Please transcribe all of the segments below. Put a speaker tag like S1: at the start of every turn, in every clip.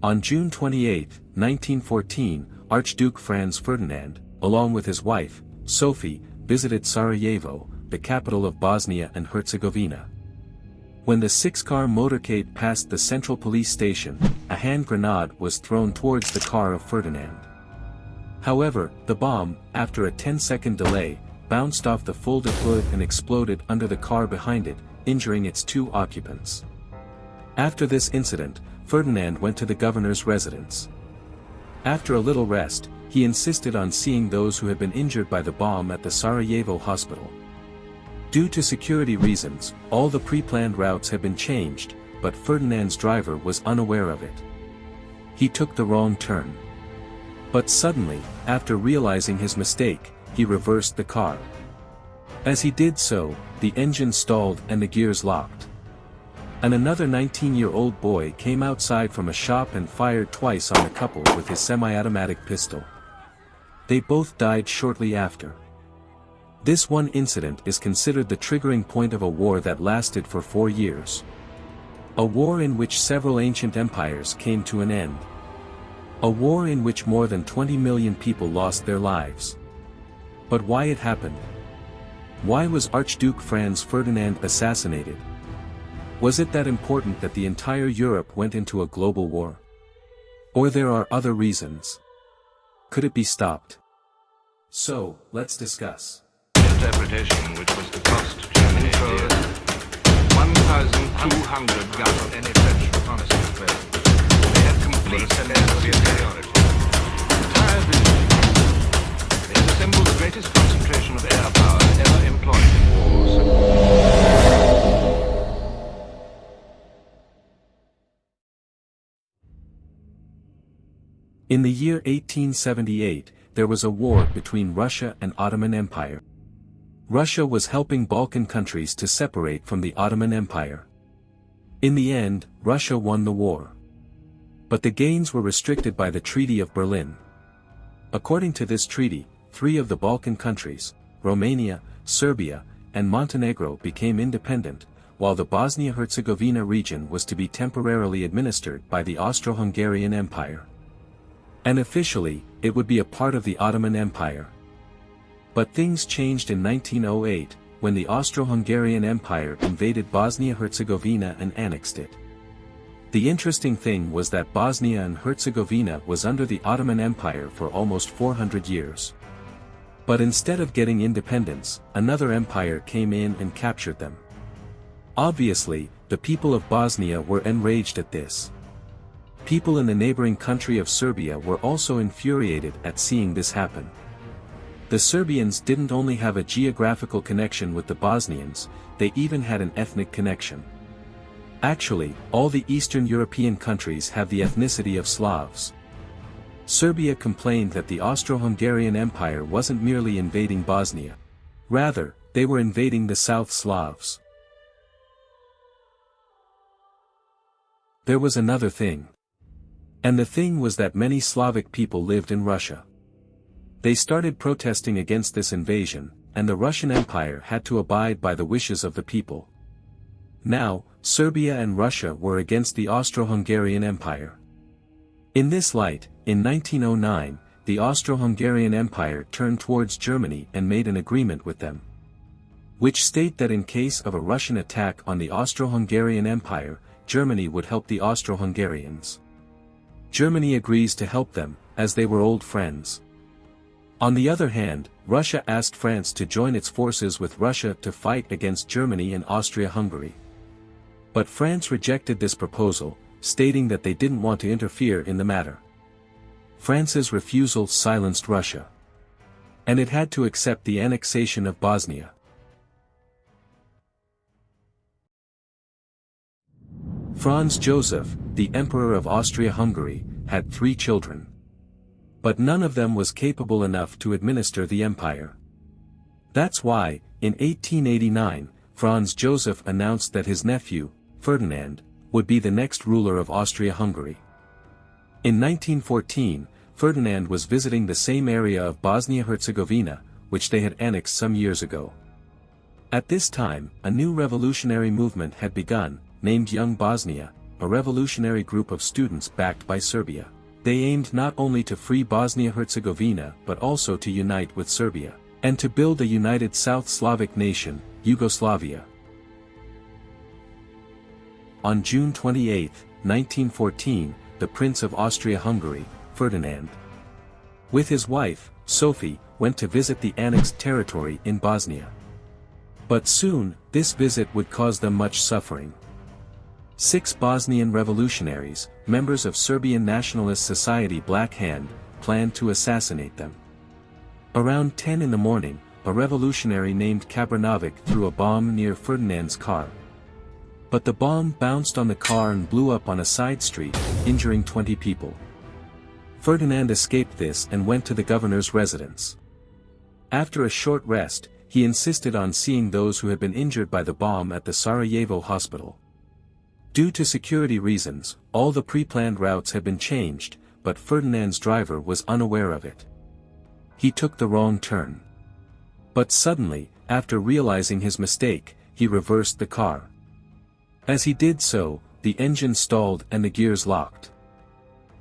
S1: On June 28, 1914, Archduke Franz Ferdinand, along with his wife, Sophie, visited Sarajevo, the capital of Bosnia and Herzegovina. When the six-car motorcade passed the central police station, a hand grenade was thrown towards the car of Ferdinand. However, the bomb, after a 10-second delay, bounced off the folded hood and exploded under the car behind it, injuring its two occupants. After this incident, Ferdinand went to the governor's residence. After a little rest, he insisted on seeing those who had been injured by the bomb at the Sarajevo hospital. Due to security reasons, all the pre-planned routes had been changed, but Ferdinand's driver was unaware of it. He took the wrong turn. But suddenly, after realizing his mistake, he reversed the car. As he did so, the engine stalled and the gears locked. Another 19-year-old boy came outside from a shop and fired twice on the couple with his semi-automatic pistol. They both died shortly after. This one incident is considered the triggering point of a war that lasted for 4 years. A war in which several ancient empires came to an end. A war in which more than 20 million people lost their lives. But why it happened? Why was Archduke Franz Ferdinand assassinated? Was it that important that the entire Europe went into a global war? Or there are other reasons? Could it be stopped? So, let's discuss.
S2: Interpretation, which was the cost Germany 1,200 guns of any French reconnaissance plane. They had complete superiority. Entire division. They had assembled the greatest concentration of air power ever employed in wars.
S1: In the year 1878, there was a war between Russia and Ottoman Empire. Russia was helping Balkan countries to separate from the Ottoman Empire. In the end, Russia won the war. But the gains were restricted by the Treaty of Berlin. According to this treaty, 3 of the Balkan countries, Romania, Serbia, and Montenegro became independent, while the Bosnia-Herzegovina region was to be temporarily administered by the Austro-Hungarian Empire. And officially, it would be a part of the Ottoman Empire. But things changed in 1908, when the Austro-Hungarian Empire invaded Bosnia-Herzegovina and annexed it. The interesting thing was that Bosnia and Herzegovina was under the Ottoman Empire for almost 400 years. But instead of getting independence, another empire came in and captured them. Obviously, the people of Bosnia were enraged at this. People in the neighboring country of Serbia were also infuriated at seeing this happen. The Serbians didn't only have a geographical connection with the Bosnians, they even had an ethnic connection. Actually, all the Eastern European countries have the ethnicity of Slavs. Serbia complained that the Austro-Hungarian Empire wasn't merely invading Bosnia. Rather, they were invading the South Slavs. There was another thing. And the thing was that many Slavic people lived in Russia. They started protesting against this invasion, and the Russian Empire had to abide by the wishes of the people. Now, Serbia and Russia were against the Austro-Hungarian Empire. In this light, in 1909, the Austro-Hungarian Empire turned towards Germany and made an agreement with them, which state that in case of a Russian attack on the Austro-Hungarian Empire, Germany would help the Austro-Hungarians. Germany agrees to help them, as they were old friends. On the other hand, Russia asked France to join its forces with Russia to fight against Germany and Austria-Hungary. But France rejected this proposal, stating that they didn't want to interfere in the matter. France's refusal silenced Russia. And it had to accept the annexation of Bosnia. Franz Joseph, the Emperor of Austria-Hungary, had 3 children. But none of them was capable enough to administer the empire. That's why, in 1889, Franz Joseph announced that his nephew, Ferdinand, would be the next ruler of Austria-Hungary. In 1914, Ferdinand was visiting the same area of Bosnia-Herzegovina, which they had annexed some years ago. At this time, a new revolutionary movement had begun, named Young Bosnia, a revolutionary group of students backed by Serbia. They aimed not only to free Bosnia-Herzegovina but also to unite with Serbia, and to build a united South Slavic nation, Yugoslavia. On June 28, 1914, the Prince of Austria-Hungary, Ferdinand, with his wife, Sophie, went to visit the annexed territory in Bosnia. But soon, this visit would cause them much suffering. 6 Bosnian revolutionaries, members of Serbian Nationalist Society Black Hand, planned to assassinate them. Around 10 in the morning, a revolutionary named Kabranovic threw a bomb near Ferdinand's car. But the bomb bounced on the car and blew up on a side street, injuring 20 people. Ferdinand escaped this and went to the governor's residence. After a short rest, he insisted on seeing those who had been injured by the bomb at the Sarajevo hospital. Due to security reasons, all the pre-planned routes had been changed, but Ferdinand's driver was unaware of it. He took the wrong turn. But suddenly, after realizing his mistake, he reversed the car. As he did so, the engine stalled and the gears locked.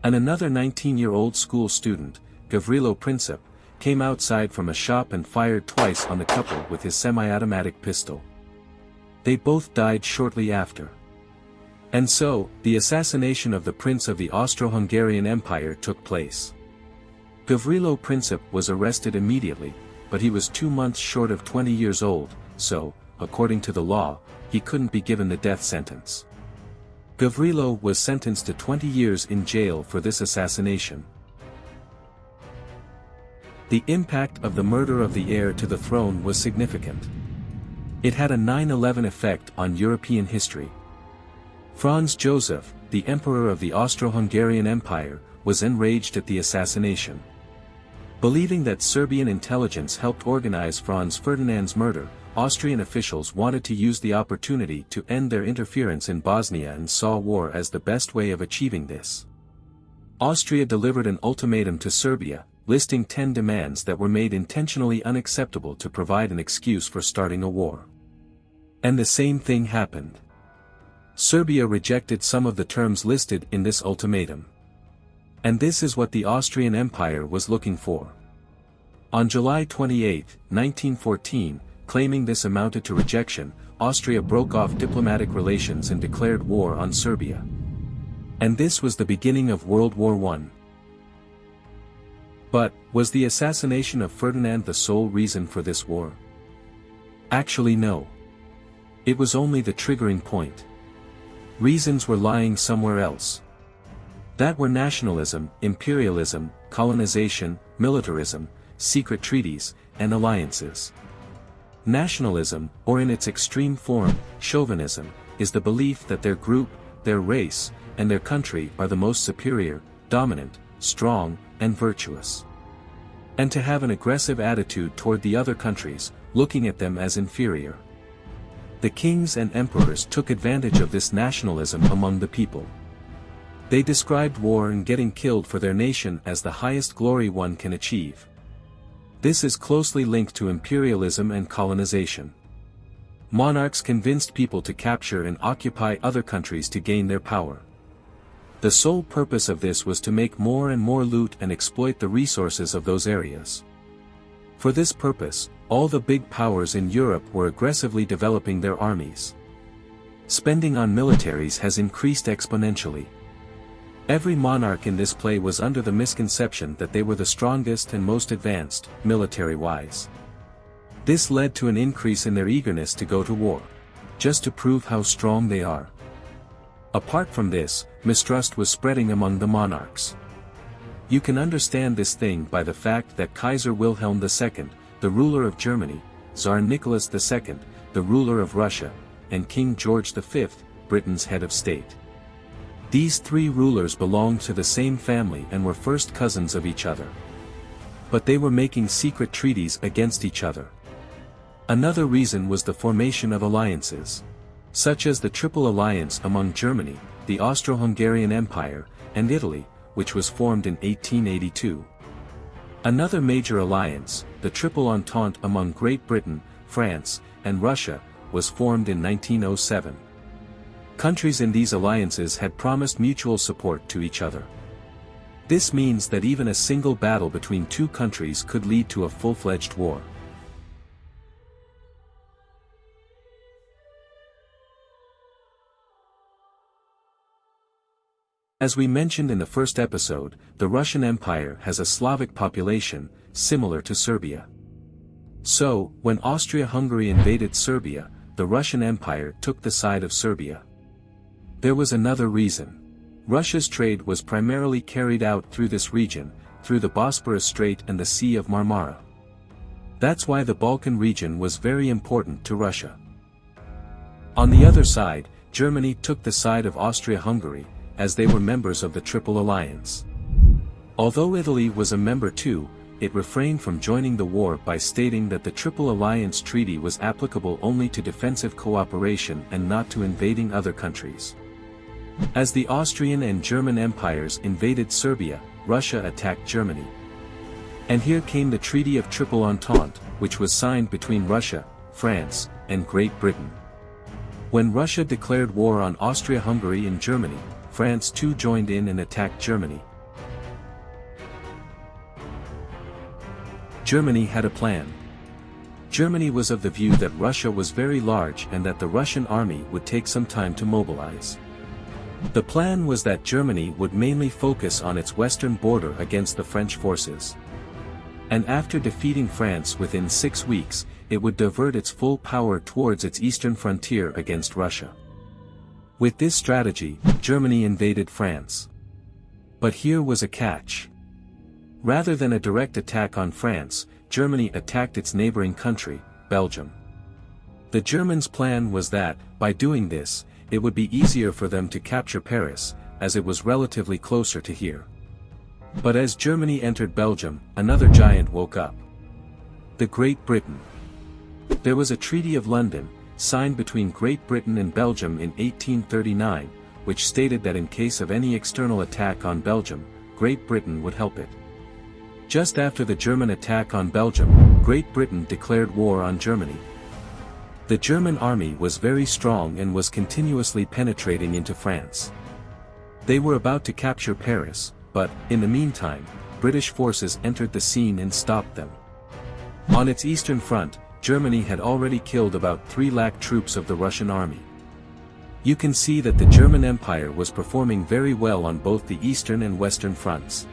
S1: And another 19-year-old school student, Gavrilo Princip, came outside from a shop and fired twice on the couple with his semi-automatic pistol. They both died shortly after. And so, the assassination of the Prince of the Austro-Hungarian Empire took place. Gavrilo Princip was arrested immediately, but he was 2 months short of 20 years old, so, according to the law, he couldn't be given the death sentence. Gavrilo was sentenced to 20 years in jail for this assassination. The impact of the murder of the heir to the throne was significant. It had a 9/11 effect on European history. Franz Joseph, the Emperor of the Austro-Hungarian Empire, was enraged at the assassination. Believing that Serbian intelligence helped organize Franz Ferdinand's murder, Austrian officials wanted to use the opportunity to end their interference in Bosnia and saw war as the best way of achieving this. Austria delivered an ultimatum to Serbia, listing 10 demands that were made intentionally unacceptable to provide an excuse for starting a war. And the same thing happened. Serbia rejected some of the terms listed in this ultimatum. And this is what the Austrian Empire was looking for. On July 28, 1914, claiming this amounted to rejection, Austria broke off diplomatic relations and declared war on Serbia. And this was the beginning of World War I. But, was the assassination of Ferdinand the sole reason for this war? Actually no. It was only the triggering point. Reasons were lying somewhere else. That were nationalism, imperialism, colonization, militarism, secret treaties, and alliances. Nationalism, or in its extreme form, chauvinism, is the belief that their group, their race, and their country are the most superior, dominant, strong, and virtuous. And to have an aggressive attitude toward the other countries, looking at them as inferior. The kings and emperors took advantage of this nationalism among the people. They described war and getting killed for their nation as the highest glory one can achieve. This is closely linked to imperialism and colonization. Monarchs convinced people to capture and occupy other countries to gain their power. The sole purpose of this was to make more and more loot and exploit the resources of those areas. For this purpose, all the big powers in Europe were aggressively developing their armies. Spending on militaries has increased exponentially. Every monarch in this play was under the misconception that they were the strongest and most advanced, military-wise. This led to an increase in their eagerness to go to war, just to prove how strong they are. Apart from this, mistrust was spreading among the monarchs. You can understand this thing by the fact that Kaiser Wilhelm II, the ruler of Germany, Tsar Nicholas II, the ruler of Russia, and King George V, Britain's head of state. These 3 rulers belonged to the same family and were first cousins of each other. But they were making secret treaties against each other. Another reason was the formation of alliances, such as the Triple Alliance among Germany, the Austro-Hungarian Empire, and Italy, which was formed in 1882. Another major alliance, the Triple Entente among Great Britain, France, and Russia, was formed in 1907. Countries in these alliances had promised mutual support to each other. This means that even a single battle between two countries could lead to a full-fledged war. As we mentioned in the first episode, the Russian Empire has a Slavic population, similar to Serbia. So, when Austria-Hungary invaded Serbia, the Russian Empire took the side of Serbia. There was another reason. Russia's trade was primarily carried out through this region, through the Bosporus Strait and the Sea of Marmara. That's why the Balkan region was very important to Russia. On the other side, Germany took the side of Austria-Hungary, as they were members of the Triple Alliance. Although Italy was a member too, it refrained from joining the war by stating that the Triple Alliance Treaty was applicable only to defensive cooperation and not to invading other countries. As the Austrian and German empires invaded Serbia, Russia attacked Germany. And here came the Treaty of Triple Entente, which was signed between Russia, France, and Great Britain. When Russia declared war on Austria-Hungary and Germany, France too joined in and attacked Germany. Germany had a plan. Germany was of the view that Russia was very large and that the Russian army would take some time to mobilize. The plan was that Germany would mainly focus on its western border against the French forces. And after defeating France within 6 weeks, it would divert its full power towards its eastern frontier against Russia. With this strategy, Germany invaded France. But here was a catch. Rather than a direct attack on France, Germany attacked its neighboring country, Belgium. The Germans' plan was that, by doing this, it would be easier for them to capture Paris, as it was relatively closer to here. But as Germany entered Belgium, another giant woke up. The Great Britain. There was a Treaty of London, signed between Great Britain and Belgium in 1839, which stated that in case of any external attack on Belgium, Great Britain would help it. Just after the German attack on Belgium, Great Britain declared war on Germany. The German army was very strong and was continuously penetrating into France. They were about to capture Paris, but, in the meantime, British forces entered the scene and stopped them. On its eastern front, Germany had already killed about 3 lakh troops of the Russian army. You can see that the German Empire was performing very well on both the eastern and western fronts.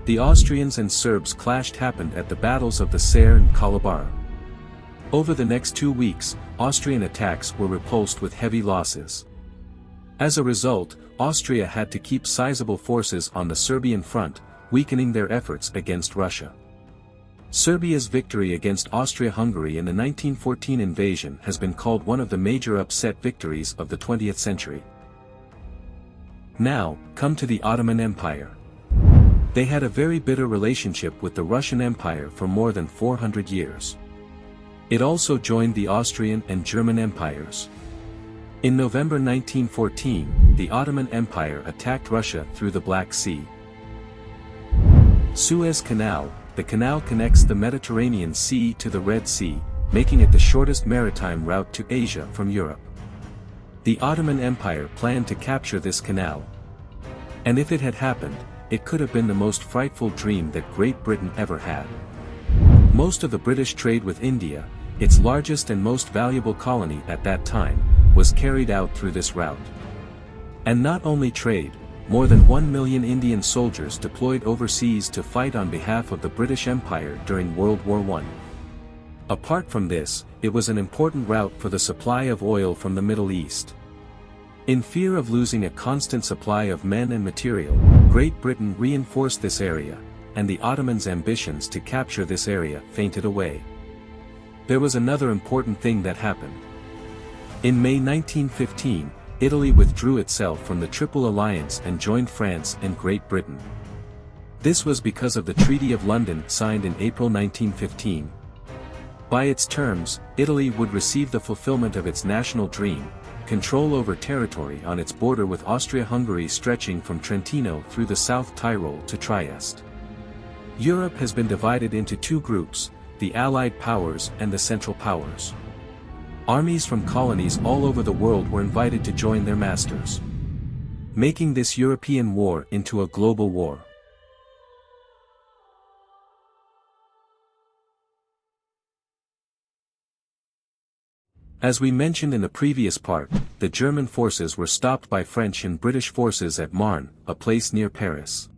S1: The Austrians and Serbs clashed happened at the battles of the Saar and Kolubara. Over the next 2 weeks, Austrian attacks were repulsed with heavy losses. As a result, Austria had to keep sizable forces on the Serbian front, weakening their efforts against Russia. Serbia's victory against Austria-Hungary in the 1914 invasion has been called one of the major upset victories of the 20th century. Now, come to the Ottoman Empire. They had a very bitter relationship with the Russian Empire for more than 400 years. It also joined the Austrian and German empires. In November 1914, the Ottoman Empire attacked Russia through the Black Sea. Suez Canal. The canal connects the Mediterranean Sea to the Red Sea, making it the shortest maritime route to Asia from Europe. The Ottoman Empire planned to capture this canal. And if it had happened, it could have been the most frightful dream that Great Britain ever had. Most of the British trade with India, its largest and most valuable colony at that time, was carried out through this route. And not only trade, more than 1 million Indian soldiers deployed overseas to fight on behalf of the British Empire during World War I. Apart from this, it was an important route for the supply of oil from the Middle East. In fear of losing a constant supply of men and material, Great Britain reinforced this area, and the Ottomans' ambitions to capture this area fainted away. There was another important thing that happened. In May 1915, Italy withdrew itself from the Triple Alliance and joined France and Great Britain. This was because of the Treaty of London signed in April 1915. By its terms, Italy would receive the fulfillment of its national dream, control over territory on its border with Austria-Hungary stretching from Trentino through the South Tyrol to Trieste. Europe has been divided into 2 groups, the Allied powers and the Central powers. Armies from colonies all over the world were invited to join their masters, making this European war into a global war. As we mentioned in the previous part, the German forces were stopped by French and British forces at Marne, a place near Paris.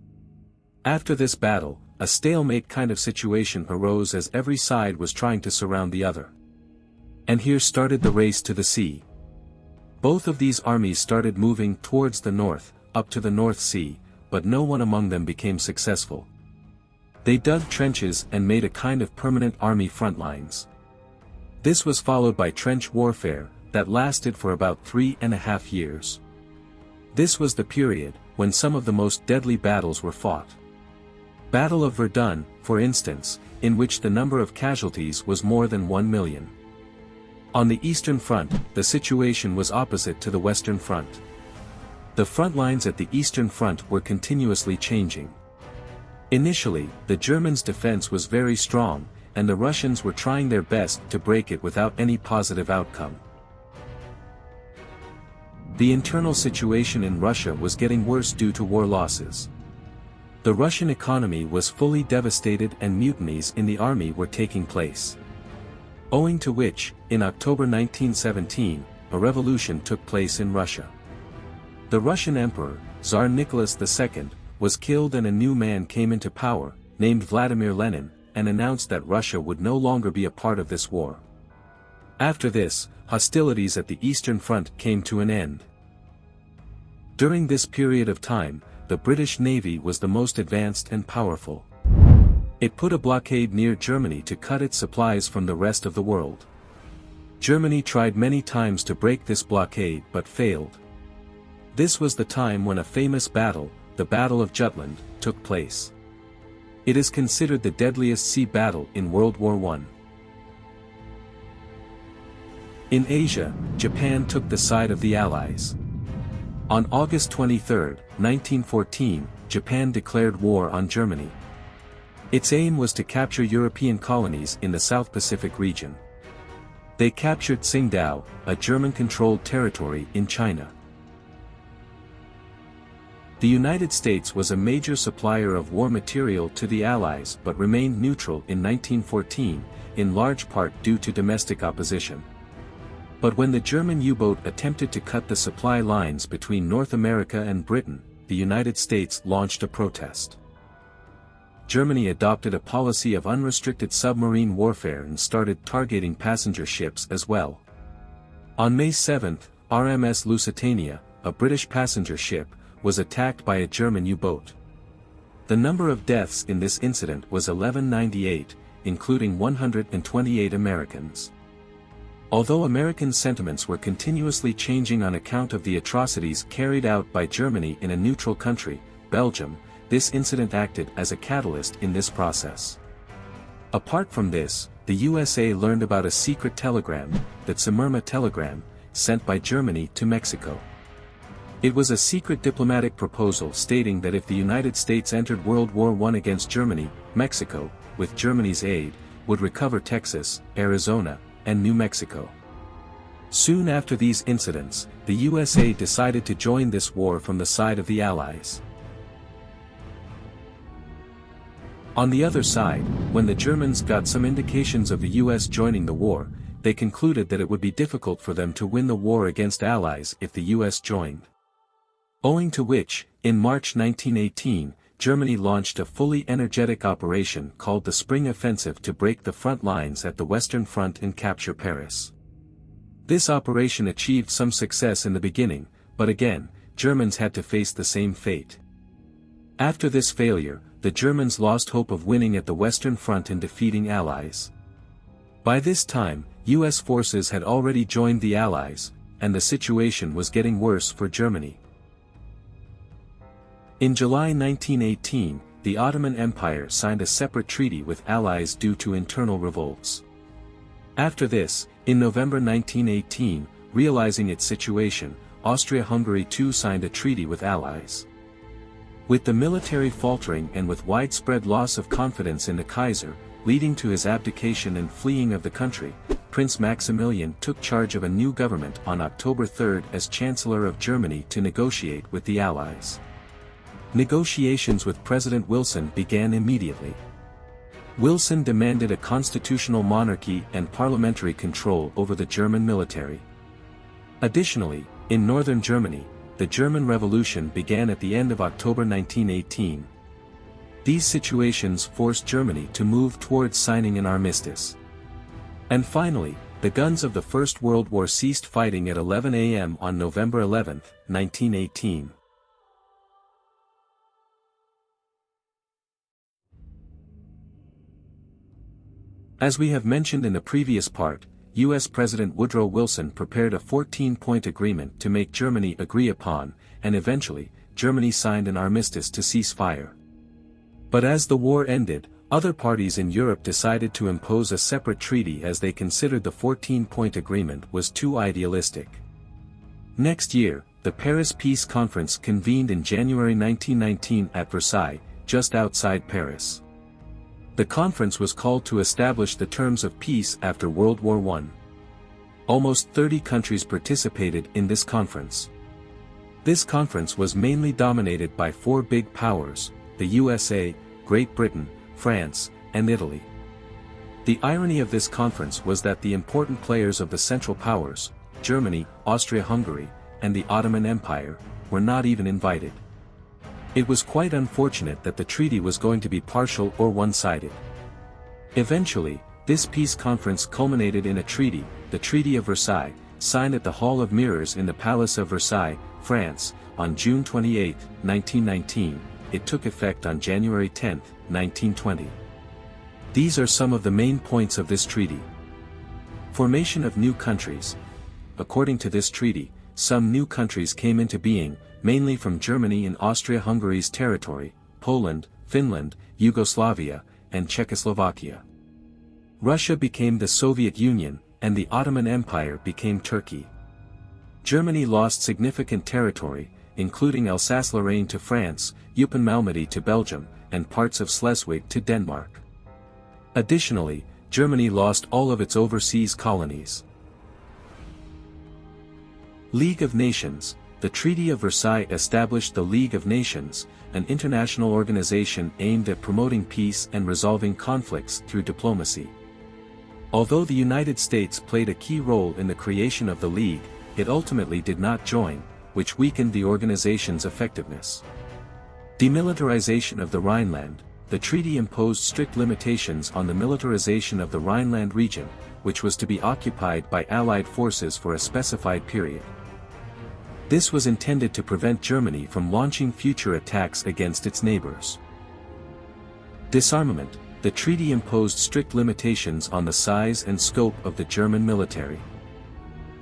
S1: After this battle, a stalemate kind of situation arose as every side was trying to surround the other. And here started the race to the sea. Both of these armies started moving towards the north, up to the North Sea, but no one among them became successful. They dug trenches and made a kind of permanent army front lines. This was followed by trench warfare, that lasted for about 3.5 years. This was the period, when some of the most deadly battles were fought. Battle of Verdun, for instance, in which the number of casualties was more than 1 million. On the Eastern Front, the situation was opposite to the Western Front. The front lines at the Eastern Front were continuously changing. Initially, the Germans' defense was very strong, and the Russians were trying their best to break it without any positive outcome. The internal situation in Russia was getting worse due to war losses. The Russian economy was fully devastated and mutinies in the army were taking place. Owing to which, in October 1917, a revolution took place in Russia. The Russian Emperor, Tsar Nicholas II, was killed and a new man came into power, named Vladimir Lenin, and announced that Russia would no longer be a part of this war. After this, hostilities at the Eastern Front came to an end. During this period of time, the British Navy was the most advanced and powerful. It put a blockade near Germany to cut its supplies from the rest of the world. Germany tried many times to break this blockade but failed. This was the time when a famous battle, the Battle of Jutland, took place. It is considered the deadliest sea battle in World War I. In Asia, Japan took the side of the Allies. On August 23, 1914, Japan declared war on Germany. Its aim was to capture European colonies in the South Pacific region. They captured Tsingtao, a German-controlled territory in China. The United States was a major supplier of war material to the Allies but remained neutral in 1914, in large part due to domestic opposition. But when the German U-boat attempted to cut the supply lines between North America and Britain, the United States launched a protest. Germany adopted a policy of unrestricted submarine warfare and started targeting passenger ships as well. On May 7, RMS Lusitania, a British passenger ship, was attacked by a German U-boat. The number of deaths in this incident was 1198, including 128 Americans. Although American sentiments were continuously changing on account of the atrocities carried out by Germany in a neutral country, Belgium, this incident acted as a catalyst in this process. Apart from this, the USA learned about a secret telegram, the Tsimerma telegram, sent by Germany to Mexico. It was a secret diplomatic proposal stating that if the United States entered World War I against Germany, Mexico, with Germany's aid, would recover Texas, Arizona, and New Mexico. Soon after these incidents, the USA decided to join this war from the side of the Allies. On the other side, when the Germans got some indications of the US joining the war, they concluded that it would be difficult for them to win the war against Allies if the US joined. Owing to which, in March 1918, Germany launched a fully energetic operation called the Spring Offensive to break the front lines at the Western Front and capture Paris. This operation achieved some success in the beginning, but again, Germans had to face the same fate. After this failure, the Germans lost hope of winning at the Western Front and defeating Allies. By this time, US forces had already joined the Allies, and the situation was getting worse for Germany. In July 1918, the Ottoman Empire signed a separate treaty with Allies due to internal revolts. After this, in November 1918, realizing its situation, Austria-Hungary too signed a treaty with Allies. With the military faltering and with widespread loss of confidence in the Kaiser, leading to his abdication and fleeing of the country, Prince Maximilian took charge of a new government on October 3 as Chancellor of Germany to negotiate with the Allies. Negotiations with President Wilson began immediately. Wilson demanded a constitutional monarchy and parliamentary control over the German military. Additionally, in northern Germany, the German Revolution began at the end of October 1918. These situations forced Germany to move towards signing an armistice. And finally, the guns of the First World War ceased fighting at 11 a.m. on November 11, 1918. As we have mentioned in the previous part, U.S. President Woodrow Wilson prepared a 14-point agreement to make Germany agree upon, and eventually, Germany signed an armistice to cease fire. But as the war ended, other parties in Europe decided to impose a separate treaty as they considered the 14-point agreement was too idealistic. Next year, the Paris Peace Conference convened in January 1919 at Versailles, just outside Paris. The conference was called to establish the terms of peace after World War I. Almost 30 countries participated in this conference. This conference was mainly dominated by four big powers: the USA, Great Britain, France, and Italy. The irony of this conference was that the important players of the Central Powers, Germany, Austria-Hungary, and the Ottoman Empire, were not even invited. It was quite unfortunate that the treaty was going to be partial or one-sided. Eventually, this peace conference culminated in a treaty, the Treaty of Versailles, signed at the Hall of Mirrors in the Palace of Versailles, France, on June 28, 1919. It took effect on January 10, 1920. These are some of the main points of this treaty. Formation of new countries. According to this treaty, some new countries came into being, mainly from Germany and Austria-Hungary's territory, Poland, Finland, Yugoslavia, and Czechoslovakia. Russia became the Soviet Union, and the Ottoman Empire became Turkey. Germany lost significant territory, including Alsace-Lorraine to France, Eupen-Malmedy to Belgium, and parts of Schleswig to Denmark. Additionally, Germany lost all of its overseas colonies. League of Nations. The Treaty of Versailles established the League of Nations, an international organization aimed at promoting peace and resolving conflicts through diplomacy. Although the United States played a key role in the creation of the League, it ultimately did not join, which weakened the organization's effectiveness. Demilitarization of the Rhineland. The treaty imposed strict limitations on the militarization of the Rhineland region, which was to be occupied by Allied forces for a specified period. This was intended to prevent Germany from launching future attacks against its neighbors. Disarmament. The treaty imposed strict limitations on the size and scope of the German military.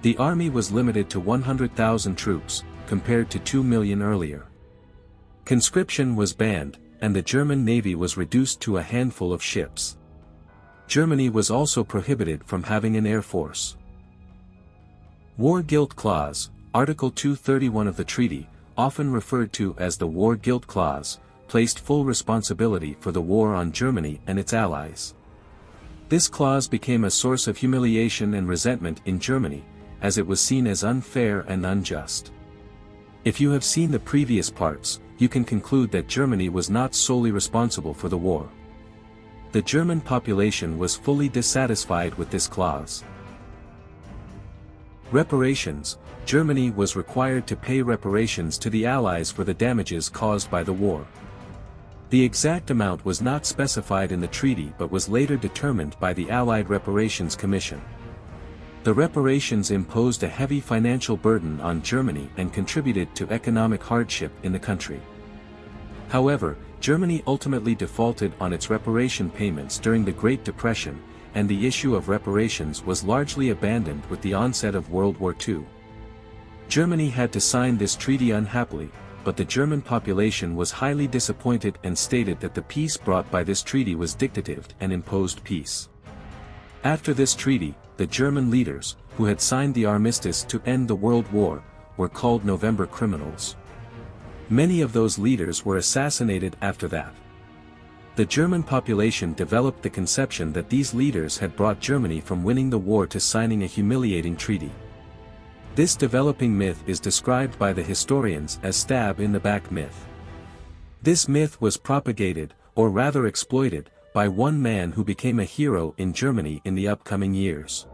S1: The army was limited to 100,000 troops, compared to 2 million earlier. Conscription was banned, and the German navy was reduced to a handful of ships. Germany was also prohibited from having an air force. War Guilt Clause. Article 231 of the treaty, often referred to as the War Guilt Clause, placed full responsibility for the war on Germany and its allies. This clause became a source of humiliation and resentment in Germany, as it was seen as unfair and unjust. If you have seen the previous parts, you can conclude that Germany was not solely responsible for the war. The German population was fully dissatisfied with this clause. Reparations. Germany was required to pay reparations to the Allies for the damages caused by the war. The exact amount was not specified in the treaty but was later determined by the Allied Reparations Commission. The reparations imposed a heavy financial burden on Germany and contributed to economic hardship in the country. However, Germany ultimately defaulted on its reparation payments during the Great Depression, and the issue of reparations was largely abandoned with the onset of World War II. Germany had to sign this treaty unhappily, but the German population was highly disappointed and stated that the peace brought by this treaty was dictative and imposed peace. After this treaty, the German leaders, who had signed the armistice to end the World War, were called November criminals. Many of those leaders were assassinated after that. The German population developed the conception that these leaders had brought Germany from winning the war to signing a humiliating treaty. This developing myth is described by the historians as stab-in-the-back myth. This myth was propagated, or rather exploited, by one man who became a hero in Germany in the upcoming years.